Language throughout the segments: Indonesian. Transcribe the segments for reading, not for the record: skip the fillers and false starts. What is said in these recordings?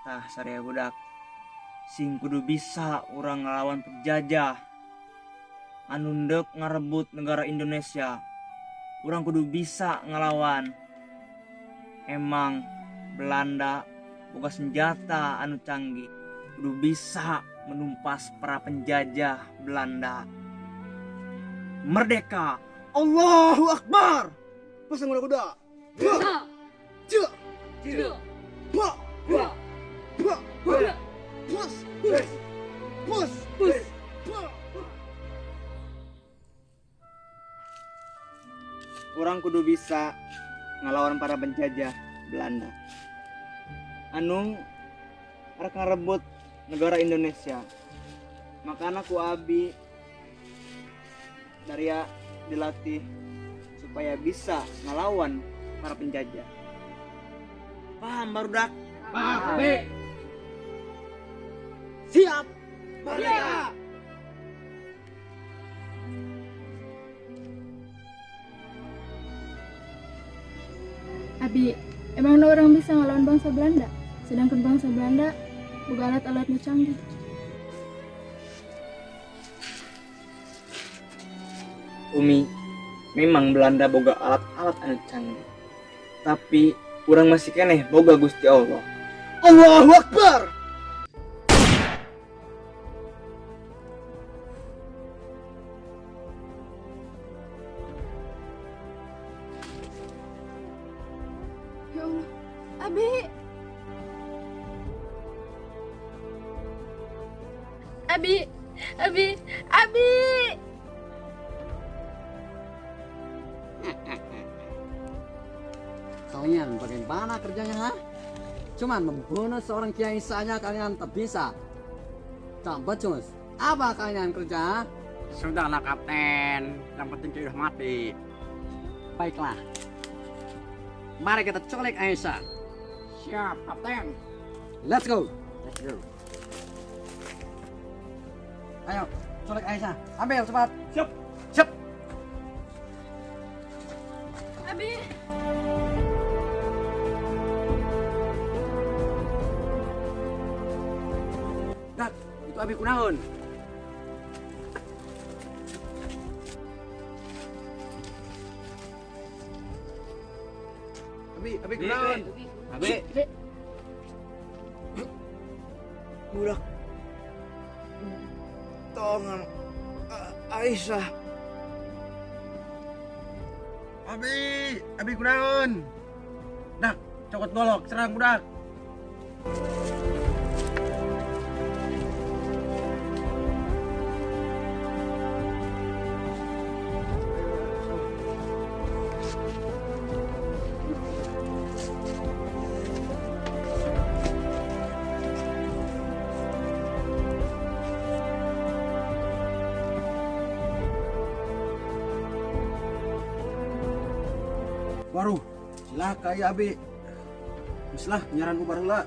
Tah Saria budak sing kudu bisa orang ngelawan penjajah anu ndek ngarebut negara Indonesia. Orang kudu bisa ngelawan. Emang Belanda boga senjata anu canggih, kudu bisa menumpas para penjajah Belanda. Merdeka! Allahu Akbar! Pasang kuda-kuda. Cek, cek, pak, pak, pak, pus, pus, pus, orang kudu bisa ngelawan para penjajah Belanda anu arek ngarebut negara Indonesia. Makanya ku abi Daria dilatih supaya bisa ngelawan para penjajah. Paham barudak? Paham. Siap. Merdeka. Abi, emang ada orang bisa ngelawan bangsa Belanda? Sedangkan bangsa Belanda boga alat-alatnya canggih. Umi, memang Belanda boga alat-alat anu canggih. Tapi urang masih keneh boga Gusti Allah. Allahu Akbar. Ya Allah, Abi. Abi, Abi, Abi. Kalian bagaimana kerjanya, ha? Cuman membunuh seorang kiai saja kalian tak bisa. Tak becus. Apa kalian kerja? Sudahlah kapten, yang penting dia udah mati. Baiklah. Mari kita colek Aisyah. Siap kapten. Let's go. Let's go. Ayo, colek Aisyah. Ambil cepat. Siap. Siap. Abi. Dak, itu Abi kunaon? Abi kunaon? Abi. Budak. Tolong Aisyah. Abi kunaon? Dak, cokot golok, serang budak. Waduh, silaka ya Abi. Bislah, penyaran baru lah.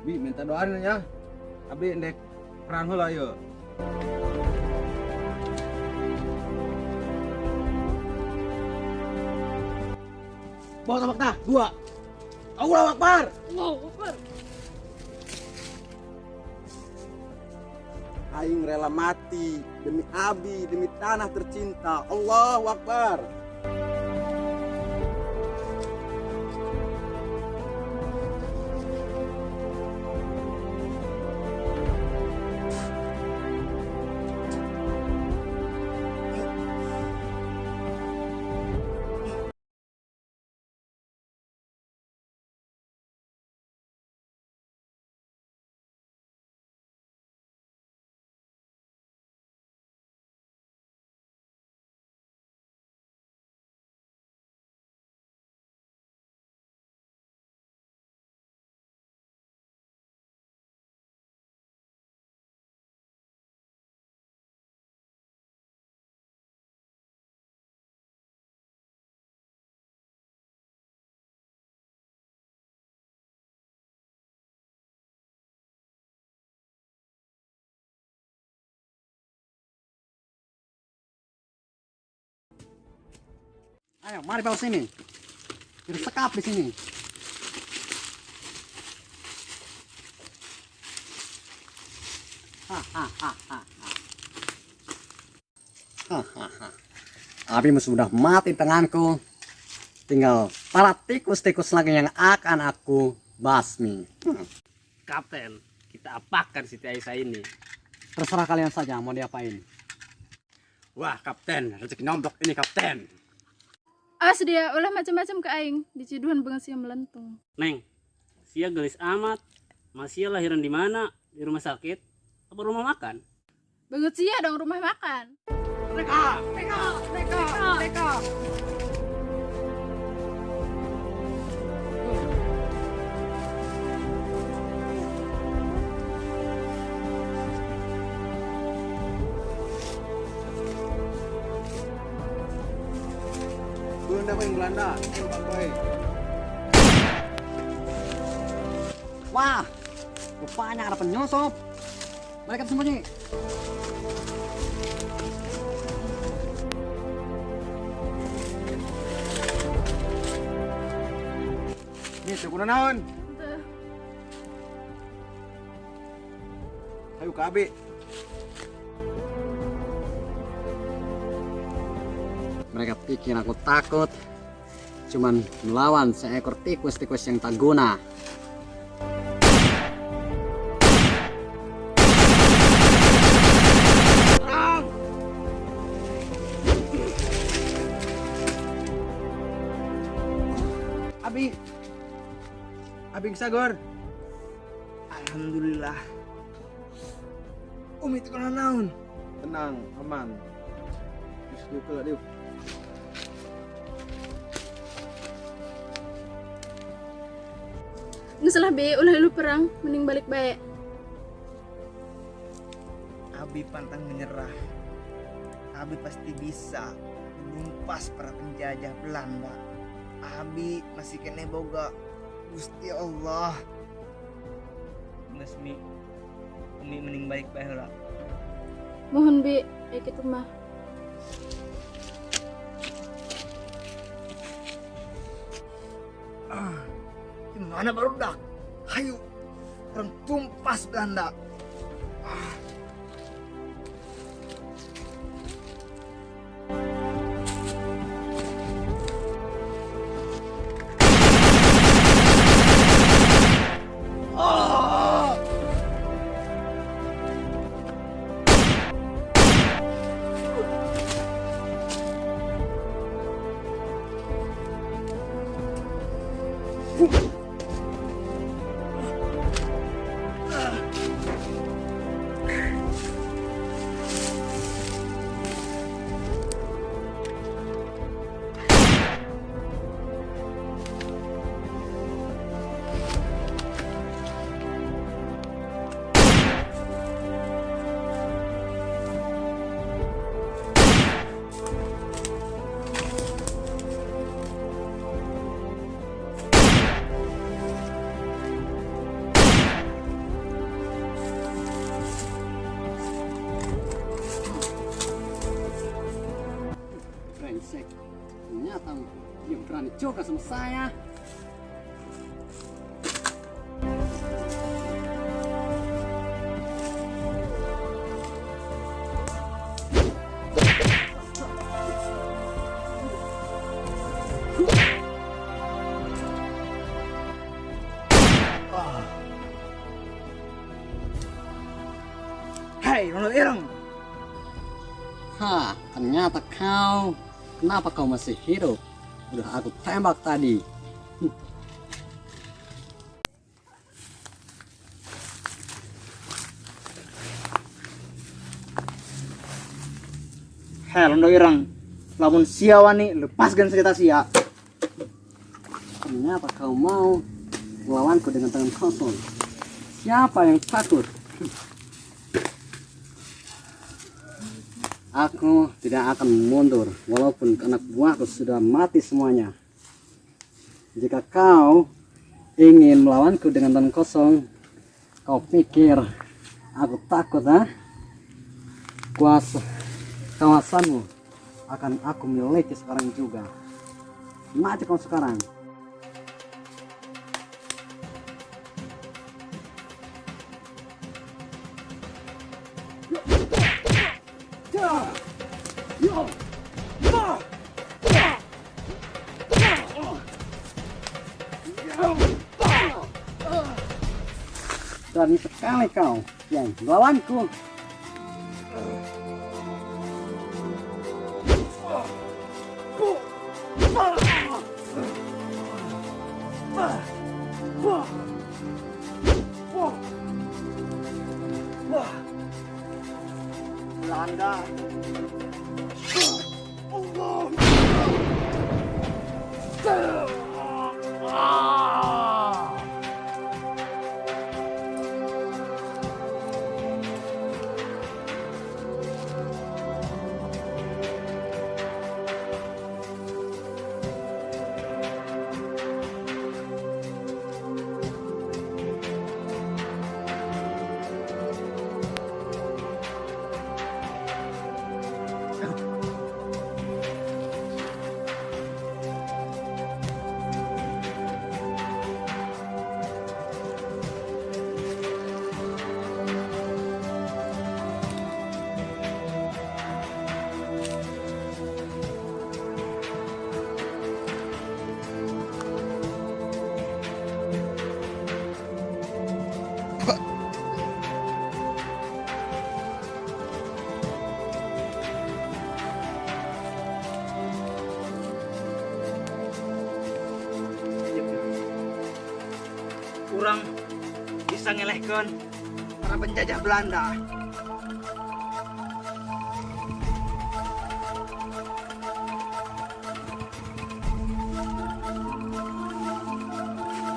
Bi, minta doanya ya. Abi ndek perang heula yeuh. Bawa tabak tah, 2. Allahu Akbar. Allahu Akbar. Aing rela mati demi Abi, demi tanah tercinta. Allahu Akbar. Ayo, mari bawa sini. Biar sekap di sini. Abi sudah mati tanganku. Tinggal para tikus-tikus lagi yang akan aku basmi. Kapten, kita apakan Siti Aisyah ini? Terserah kalian saja mau diapain. Wah, Kapten, rezeki nombok ini, Kapten. Awas dia ulah macam-macam ke aing, diciduhan bengesia melentung. Neng, sia gelis amat. Masih lahiran di mana? Di rumah sakit? Apa rumah makan? Bengesia dong rumah makan. Mereka. Bunda yang Belanda, tembak boy. Wah, rupanya ada penyusup. Mereka sembunyi. Ini seguna naon? Tuh. Ayo ke abi. Mereka pikir aku takut. Cuman melawan seekor tikus-tikus yang tak guna. Abi. Abi sagor. Alhamdulillah. Umi itu kena naon? Tenang, aman. Terus yuk ke diuk. Nggak salah be, ulah lu perang, mending balik baik. Abi pantang menyerah. Abi pasti bisa menumpas para penjajah Belanda. Abi masih kena boga Gusti Allah. Ngesmi, Umi mending balik baik lah. Mohon be, ayo kita mah. Gimana baru dak? Hayu, orang tumpas Belanda. Brengsek. Ternyata dia berani juga sama saya. Hei, Ronald Ireng. Hah, ternyata kau. Kenapa kau masih hidup? Udah aku tembak tadi. Hei, Ronald Ireng. Lamun sia wani, lepaskan senjata sia. Ternyata kau mau melawanku dengan tangan kosong. Siapa yang takut? Aku tidak akan mundur walaupun anak buahku sudah mati semuanya. Jika kau ingin melawanku dengan tangan kosong, kau pikir aku takut, ha? Kawasanmu akan aku miliki sekarang juga. Mati kau sekarang. Berani sekali kau yang melawanku. Belanda. Kurang bisa ngelehkan para penjajah Belanda.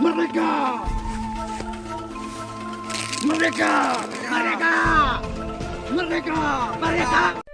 Merdeka! Merdeka! Merdeka! Merdeka! Merdeka!